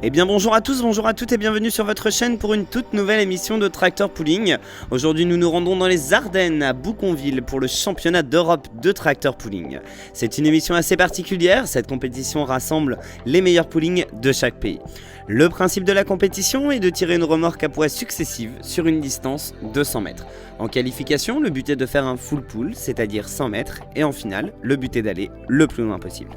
Eh bien bonjour à tous, bonjour à toutes et bienvenue sur votre chaîne pour une toute nouvelle émission de Tractor Pulling. Aujourd'hui nous nous rendons dans les Ardennes à Bouconville pour le championnat d'Europe de Tractor Pulling. C'est une émission assez particulière, cette compétition rassemble les meilleurs pullings de chaque pays. Le principe de la compétition est de tirer une remorque à poids successive sur une distance de 100 mètres. En qualification, le but est de faire un full pull, c'est-à-dire 100 mètres, et en finale, le but est d'aller le plus loin possible.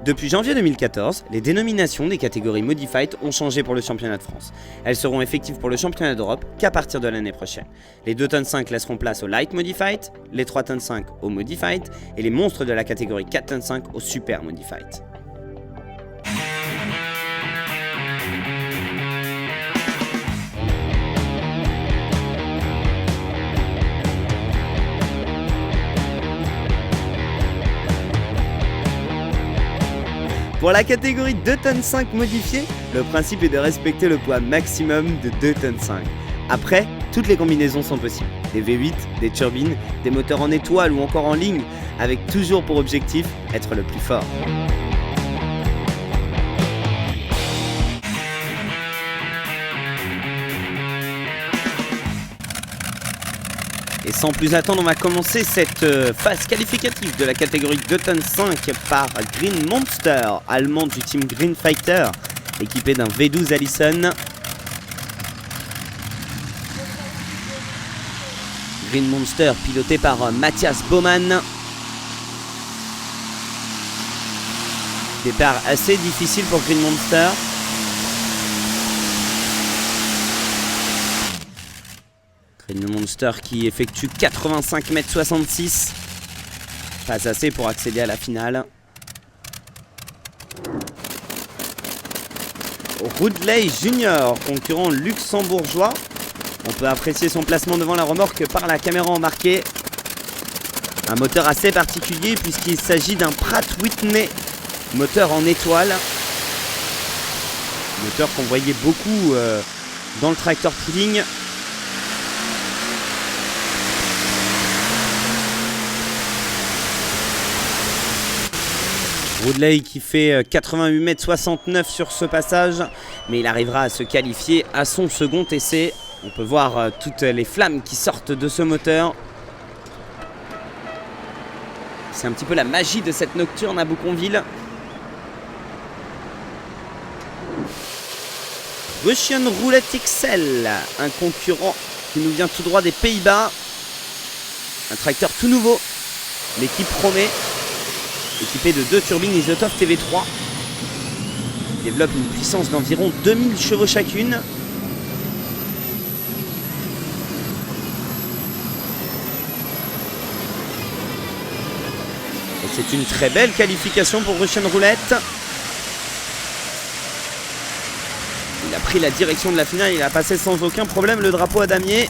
Depuis janvier 2014, les dénominations des catégories Modified ont changé pour le championnat de France. Elles seront effectives pour le championnat d'Europe qu'à partir de l'année prochaine. Les 2 tonnes 5 laisseront place au Light Modified, les 3 tonnes 5 au Modified et les monstres de la catégorie 4 tonnes 5 au Super Modified. Pour la catégorie 2 tonnes 5 modifiée, le principe est de respecter le poids maximum de 2 tonnes 5. Après, toutes les combinaisons sont possibles. Des V8, des turbines, des moteurs en étoile ou encore en ligne, avec toujours pour objectif être le plus fort. Et sans plus attendre, on va commencer cette phase qualificative de la catégorie 2 tonnes 5 par Green Monster, allemand du team Green Fighter, équipé d'un V12 Allison. Green Monster piloté par Matthias Baumann. Départ assez difficile pour Green Monster. Green Monster qui effectue 85,66 m. Pas assez pour accéder à la finale. Ridley Junior, concurrent luxembourgeois. On peut apprécier son placement devant la remorque par la caméra embarquée. Un moteur assez particulier puisqu'il s'agit d'un Pratt Whitney, moteur en étoile. Moteur qu'on voyait beaucoup dans le tractor pulling. Ridley qui fait 88,69 m sur ce passage, mais il arrivera à se qualifier à son second essai. On peut voir toutes les flammes qui sortent de ce moteur. C'est un petit peu la magie de cette nocturne à Bouconville. Russian Roulette XL, un concurrent qui nous vient tout droit des Pays-Bas. Un tracteur tout nouveau, mais qui promet. Équipé de 2 turbines Isotov TV3. Il développe une puissance d'environ 2000 chevaux chacune. Et c'est une très belle qualification pour Russian Roulette. Il a pris la direction de la finale, il a passé sans aucun problème le drapeau à damier.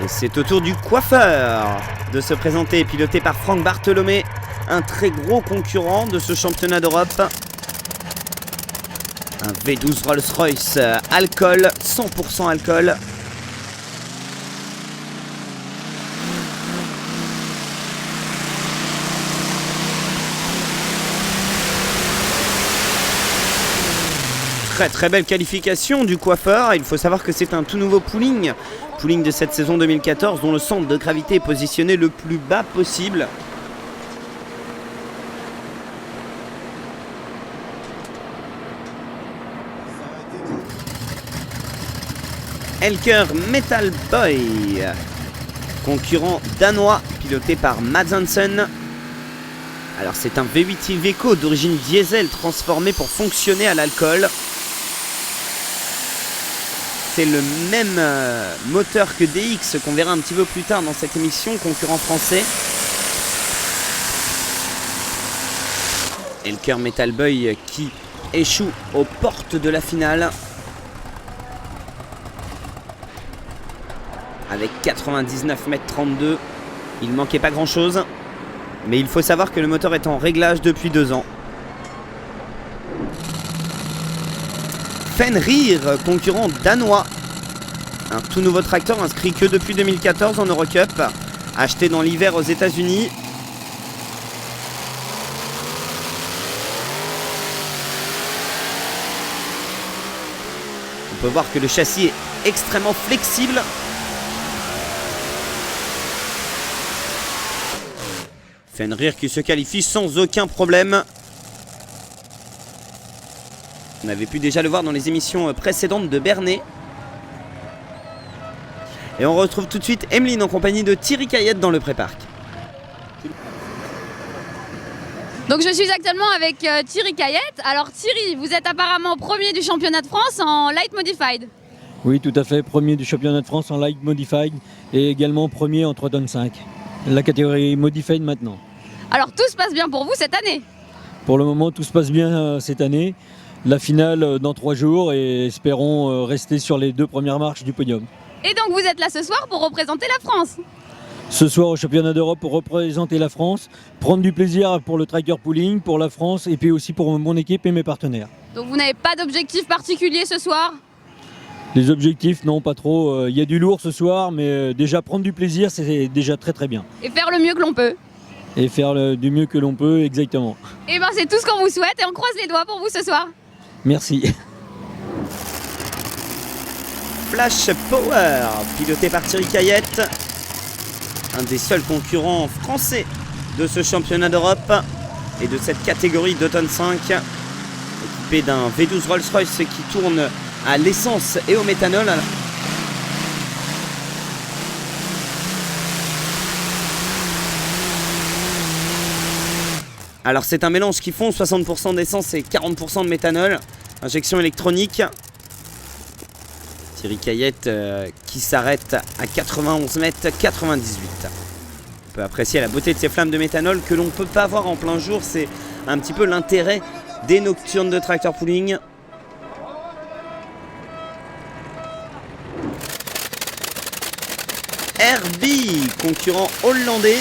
Et c'est au tour du coiffeur de se présenter, piloté par Franck Bartholomé, un très gros concurrent de ce championnat d'Europe. Un V12 Rolls-Royce alcool, 100% alcool. Très belle qualification du coiffeur. Il faut savoir que c'est un tout nouveau pulling de cette saison 2014 dont le centre de gravité est positionné le plus bas possible. Elker Metal Boy, concurrent danois piloté par Mads Hansen. Alors c'est un V8 Iveco d'origine diesel transformé pour fonctionner à l'alcool. C'est le même moteur que DX qu'on verra un petit peu plus tard dans cette émission, concurrent français. Elker Metal Boy qui échoue aux portes de la finale. Avec 99,32 m, il ne manquait pas grand chose. Mais il faut savoir que le moteur est en réglage depuis 2 ans. Fenrir, concurrent danois. Un tout nouveau tracteur inscrit que depuis 2014 en Eurocup. Acheté dans l'hiver aux États-Unis. peut voir que le châssis est extrêmement flexible. Fenrir qui se qualifie sans aucun problème. On avait pu déjà le voir dans les émissions précédentes de Bernay. Et on retrouve tout de suite Emeline en compagnie de Thierry Caillette dans le pré-parc. Donc je suis actuellement avec Thierry Caillette. Alors Thierry, vous êtes apparemment premier du championnat de France en Light Modified. Oui, tout à fait, premier du championnat de France en Light Modified et également premier en 3 tonnes 5. La catégorie Modified maintenant. Alors tout se passe bien pour vous cette année? Pour le moment, tout se passe bien cette année. La finale dans 3 jours et espérons rester sur les 2 premières marches du podium. Et donc vous êtes là ce soir pour représenter la France? Ce soir au championnat d'Europe pour représenter la France, prendre du plaisir pour le tractor pooling, pour la France et puis aussi pour mon équipe et mes partenaires. Donc vous n'avez pas d'objectif particulier ce soir? Les objectifs, non, pas trop. Il y a du lourd ce soir, mais déjà prendre du plaisir, c'est déjà très très bien. Et faire le mieux que l'on peut? Et faire du mieux que l'on peut, exactement. Et ben c'est tout ce qu'on vous souhaite et on croise les doigts pour vous ce soir. Merci. Flash Power, piloté par Thierry Caillette. Un des seuls concurrents français de ce championnat d'Europe et de cette catégorie 2 tonnes 5. Équipé d'un V12 Rolls-Royce qui tourne à l'essence et au méthanol. Alors c'est un mélange qui fond 60% d'essence et 40% de méthanol. Injection électronique. Thierry Caillette qui s'arrête à 91 mètres 98. On peut apprécier la beauté de ces flammes de méthanol que l'on ne peut pas voir en plein jour. C'est un petit peu l'intérêt des nocturnes de tractor pooling. Herbie, concurrent hollandais.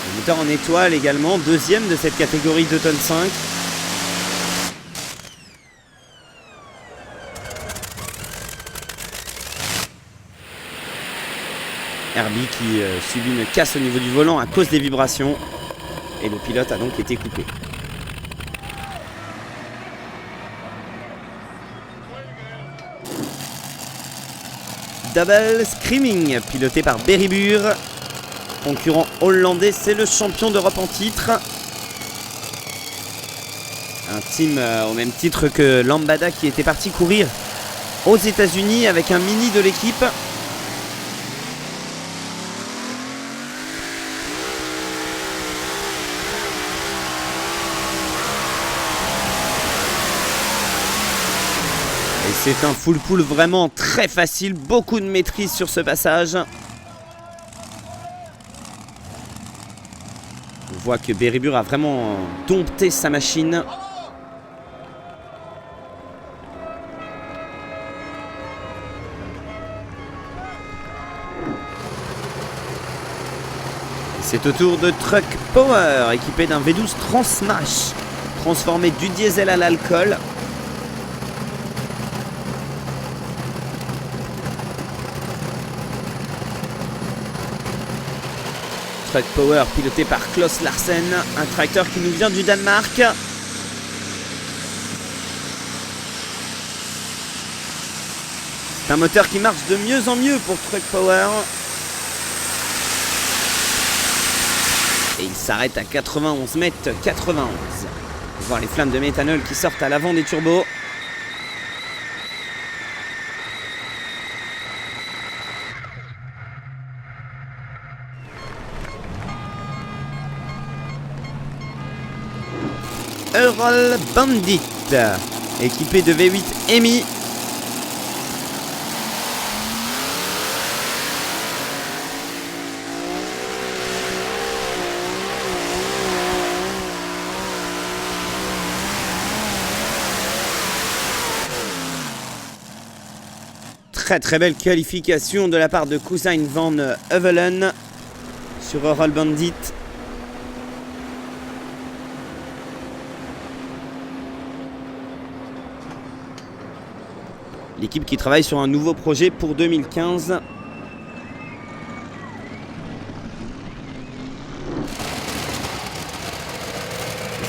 Le moteur en étoile également, deuxième de cette catégorie 2 tonnes 5. Herbie qui subit une casse au niveau du volant à cause des vibrations. Et le pilote a donc été coupé. Double Screaming, piloté par Beribur. Concurrent hollandais, c'est le champion d'Europe en titre. Un team au même titre que Lambada qui était parti courir aux États-Unis avec un mini de l'équipe. Et c'est un full pool vraiment très facile, beaucoup de maîtrise sur ce passage. On voit que Beribur a vraiment dompté sa machine. C'est au tour de Truck Power, équipé d'un V12 Transmash, transformé du diesel à l'alcool. Truck Power piloté par Klaus Larsen, un tracteur qui nous vient du Danemark. C'est un moteur qui marche de mieux en mieux pour Truck Power. Et il s'arrête à 91 mètres 91. On peut voir les flammes de méthanol qui sortent à l'avant des turbos. Ural Bandit, équipé de V8 EMI. Très belle qualification de la part de Cousin van Heuvelen sur Ural Bandit. L'équipe qui travaille sur un nouveau projet pour 2015.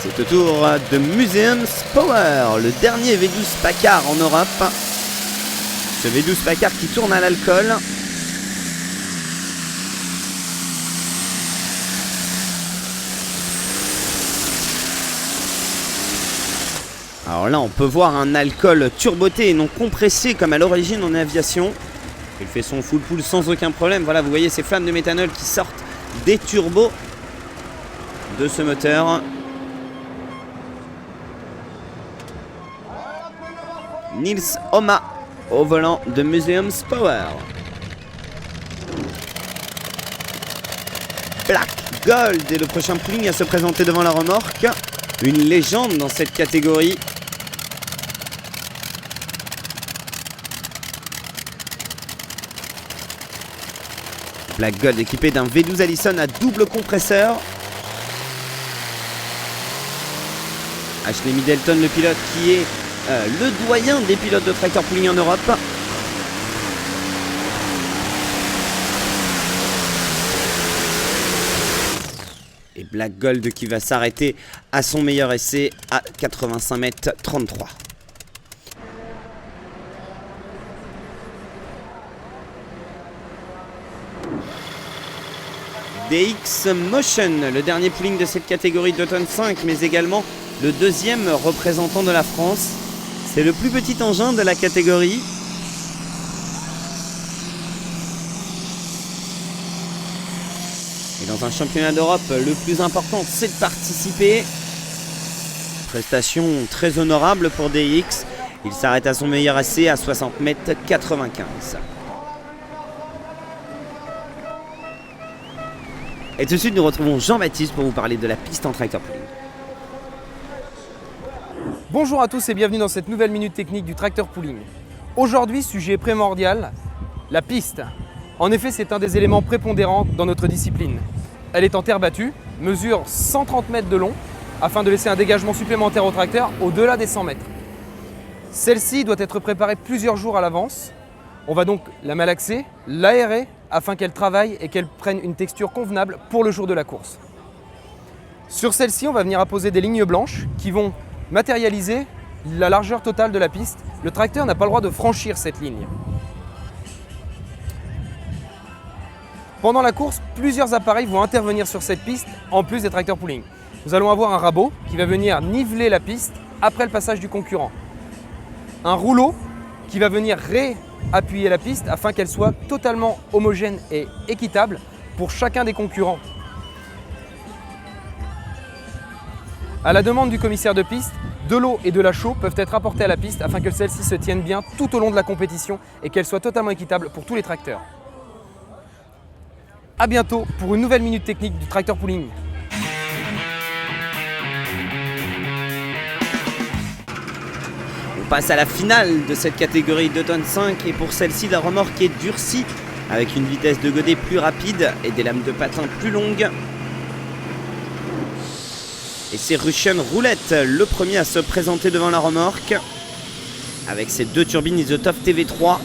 C'est au tour de Museums Power, le dernier V12 Packard en Europe. Ce V12 Packard qui tourne à l'alcool. Alors là, on peut voir un alcool turboté et non compressé comme à l'origine en aviation. Il fait son full pool sans aucun problème. Voilà, vous voyez ces flammes de méthanol qui sortent des turbos de ce moteur. Nils Oma au volant de Museums Power. Black Gold est le prochain pooling à se présenter devant la remorque. Une légende dans cette catégorie. Black Gold équipé d'un V12 Allison à double compresseur. Ashley Middleton, le pilote qui est le doyen des pilotes de tracteur pooling en Europe. Et Black Gold qui va s'arrêter à son meilleur essai à 85 mètres 33. DX Motion, le dernier pooling de cette catégorie d'automne 5, mais également le deuxième représentant de la France. C'est le plus petit engin de la catégorie. Et dans un championnat d'Europe, le plus important, c'est de participer. Prestation très honorable pour DX. Il s'arrête à son meilleur essai à 60 mètres 95. Et tout de suite, nous retrouvons Jean-Baptiste pour vous parler de la piste en tracteur pooling. Bonjour à tous et bienvenue dans cette nouvelle minute technique du tracteur pooling. Aujourd'hui, sujet primordial, la piste. En effet, c'est un des éléments prépondérants dans notre discipline. Elle est en terre battue, mesure 130 mètres de long, afin de laisser un dégagement supplémentaire au tracteur au-delà des 100 mètres. Celle-ci doit être préparée plusieurs jours à l'avance. On va donc la malaxer, l'aérer, afin qu'elle travaille et qu'elle prenne une texture convenable pour le jour de la course. Sur celle-ci, on va venir apposer des lignes blanches qui vont matérialiser la largeur totale de la piste. Le tracteur n'a pas le droit de franchir cette ligne. Pendant la course, plusieurs appareils vont intervenir sur cette piste en plus des tracteurs pooling. Nous allons avoir un rabot qui va venir niveler la piste après le passage du concurrent. Un rouleau qui va venir réappuyer la piste afin qu'elle soit totalement homogène et équitable pour chacun des concurrents. À la demande du commissaire de piste, de l'eau et de la chaux peuvent être apportés à la piste afin que celle-ci se tienne bien tout au long de la compétition et qu'elle soit totalement équitable pour tous les tracteurs. A bientôt pour une nouvelle minute technique du tracteur pooling. On passe à la finale de cette catégorie 2 tonnes 5 et pour celle-ci, la remorque est durcie avec une vitesse de godet plus rapide et des lames de patin plus longues. Et c'est Russian Roulette, le premier à se présenter devant la remorque avec ses deux turbines Isotov TV3.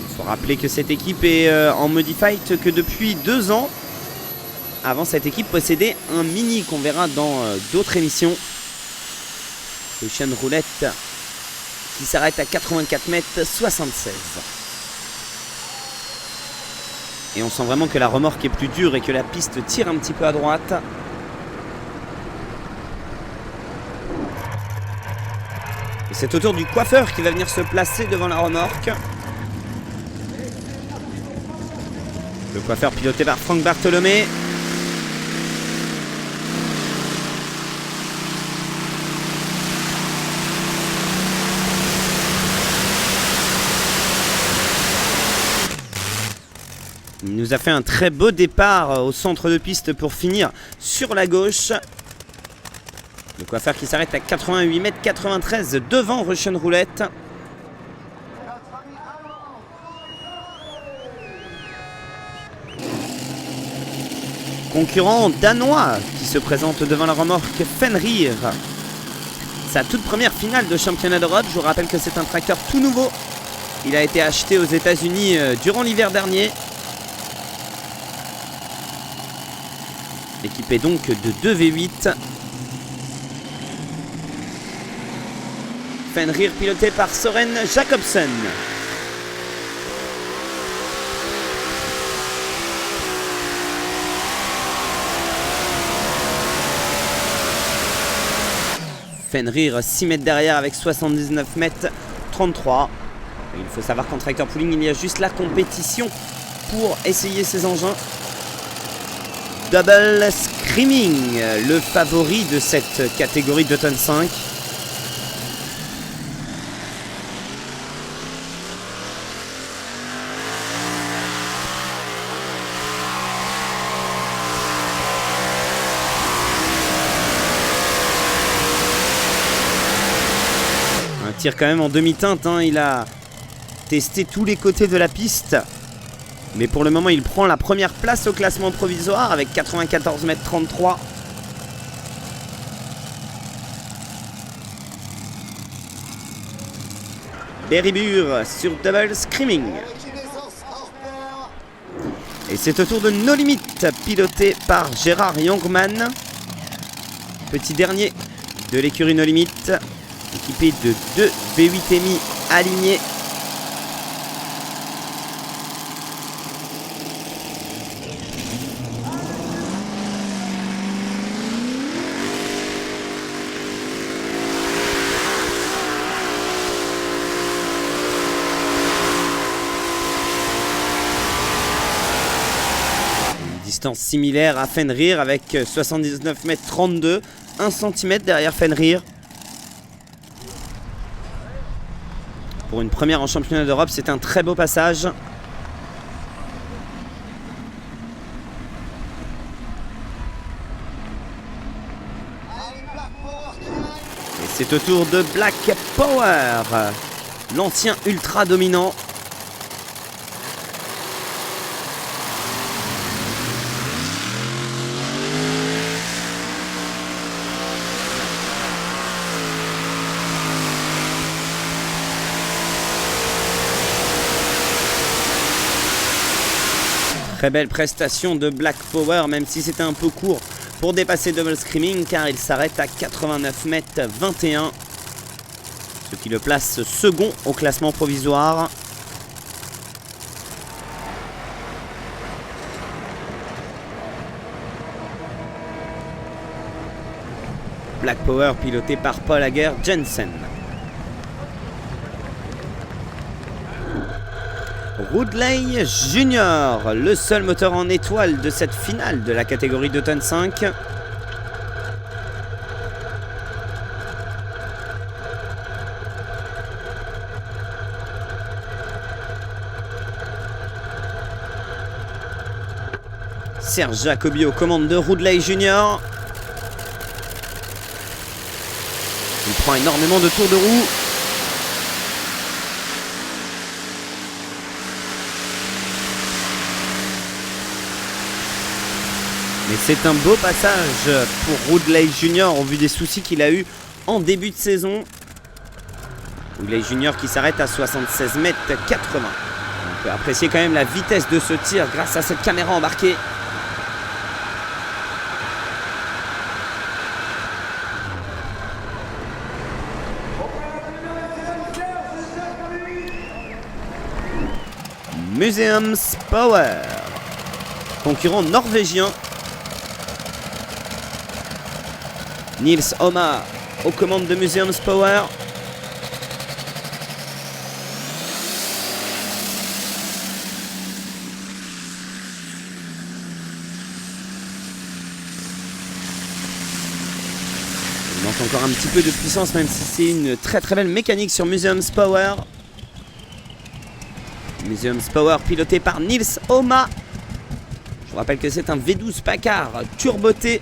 Il faut rappeler que cette équipe est en Modified que depuis 2 ans. Avant, cette équipe possédait un Mini qu'on verra dans d'autres émissions. Russian Roulette qui s'arrête à 84 mètres 76. Et on sent vraiment que la remorque est plus dure et que la piste tire un petit peu à droite. Et c'est au tour du coiffeur qui va venir se placer devant la remorque. Le coiffeur piloté par Franck Bartholomé. Il nous a fait un très beau départ au centre de piste pour finir sur la gauche. Le coiffeur qui s'arrête à 88 mètres 93 devant Russian Roulette. Concurrent danois qui se présente devant la remorque Fenrir. Sa toute première finale de championnat d'Europe. Je vous rappelle que c'est un tracteur tout nouveau. Il a été acheté aux États-Unis durant l'hiver dernier. équipé donc de 2 V8. Fenrir piloté par Søren Jacobsen. Fenrir 6 mètres derrière avec 79 mètres 33. Et il faut savoir qu'en tractor pooling, il y a juste la compétition pour essayer ces engins. Double Screaming, le favori de cette catégorie 2 tonnes 5. Un tir quand même en demi-teinte, hein. Il a testé tous les côtés de la piste. Mais pour le moment, il prend la première place au classement provisoire avec 94 mètres 33. Beribur sur Double Screaming. Et c'est au tour de No Limit, piloté par Gérard Youngman. Petit dernier de l'écurie No Limit, équipé de 2 V8MI alignés. Distance similaire à Fenrir avec 79 mètres 32, 1 cm derrière Fenrir. Pour une première en championnat d'Europe, c'est un très beau passage. Et c'est au tour de Black Power, l'ancien ultra dominant. Très belle prestation de Black Power, même si c'était un peu court pour dépasser Double Screaming, car il s'arrête à 89 mètres 21, ce qui le place second au classement provisoire. Black Power piloté par Paul Hager Jensen. Ridley Junior, le seul moteur en étoile de cette finale de la catégorie 2 tonnes 5. Serge Jacobi aux commandes de Ridley Junior. Il prend énormément de tours de roue. Mais c'est un beau passage pour Ridley Junior au vu des soucis qu'il a eu en début de saison. Ridley Junior qui s'arrête à 76 mètres 80. On peut apprécier quand même la vitesse de ce tir grâce à cette caméra embarquée. Museums Power, concurrent norvégien. Nils Oma aux commandes de Museums Power. Il manque encore un petit peu de puissance, même si c'est une très très belle mécanique sur Museums Power. Museums Power piloté par Nils Oma. Je vous rappelle que c'est un V12 Packard turboté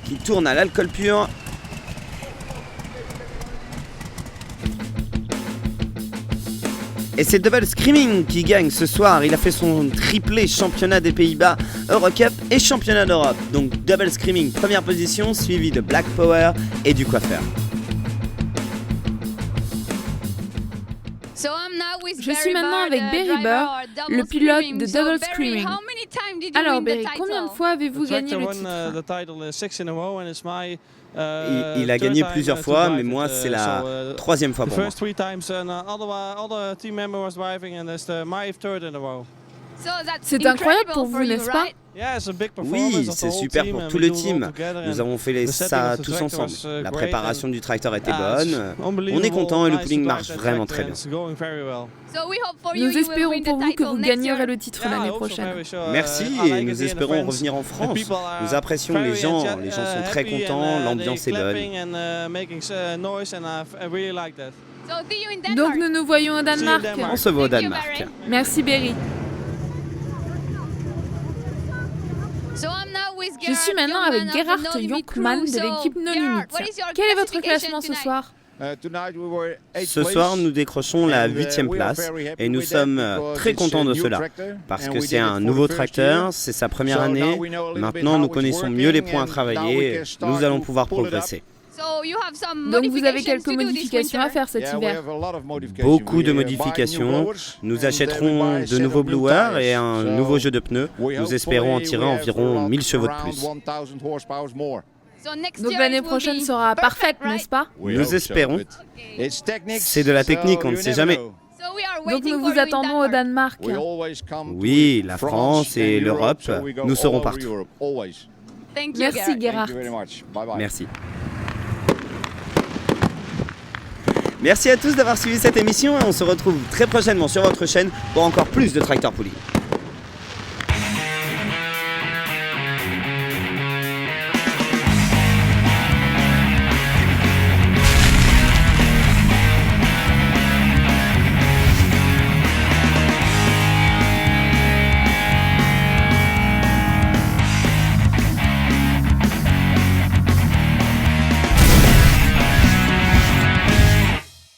qui tourne à l'alcool pur. Et c'est Double Screaming qui gagne ce soir. Il a fait son triplé championnat des Pays-Bas, Eurocup et championnat d'Europe. Donc Double Screaming première position, suivi de Black Power et du coiffeur. Je suis maintenant avec Beribur, le pilote de Double Screaming. Alors, Berry, combien de fois avez-vous gagné le titre? Il a gagné plusieurs fois, mais moi, c'est la troisième fois pour moi. C'est incroyable pour vous, n'est-ce pas? Oui, c'est super pour tout le team. Nous avons fait ça tous ensemble. La préparation du tracteur était bonne. On est content et le pooling marche vraiment très bien. Nous espérons pour vous que vous gagnerez le titre l'année prochaine. Merci et nous espérons revenir en France. Nous apprécions les gens sont très contents, l'ambiance est bonne. Donc nous nous voyons au Danemark. On se voit au Danemark. Merci Berry. Je suis maintenant avec Gerhard Jonkman de l'équipe No Limits. Quel est votre classement ce soir? Ce soir, nous décrochons la 8e place et nous sommes très contents de cela parce que c'est un nouveau tracteur, c'est sa première année. Maintenant, nous connaissons mieux les points à travailler, nous allons pouvoir progresser. Donc vous avez quelques modifications à faire cet hiver. Beaucoup de modifications. Nous achèterons de nouveaux blowers et un nouveau jeu de pneus. Nous espérons en tirer environ 1000 chevaux de plus. Donc l'année prochaine sera parfaite, n'est-ce pas? Nous espérons. C'est de la technique, on ne sait jamais. Donc nous vous attendons au Danemark. Oui, la France et l'Europe, nous serons partout. Merci Gerhard. Merci. Merci à tous d'avoir suivi cette émission et on se retrouve très prochainement sur votre chaîne pour encore plus de Tractor Pooling.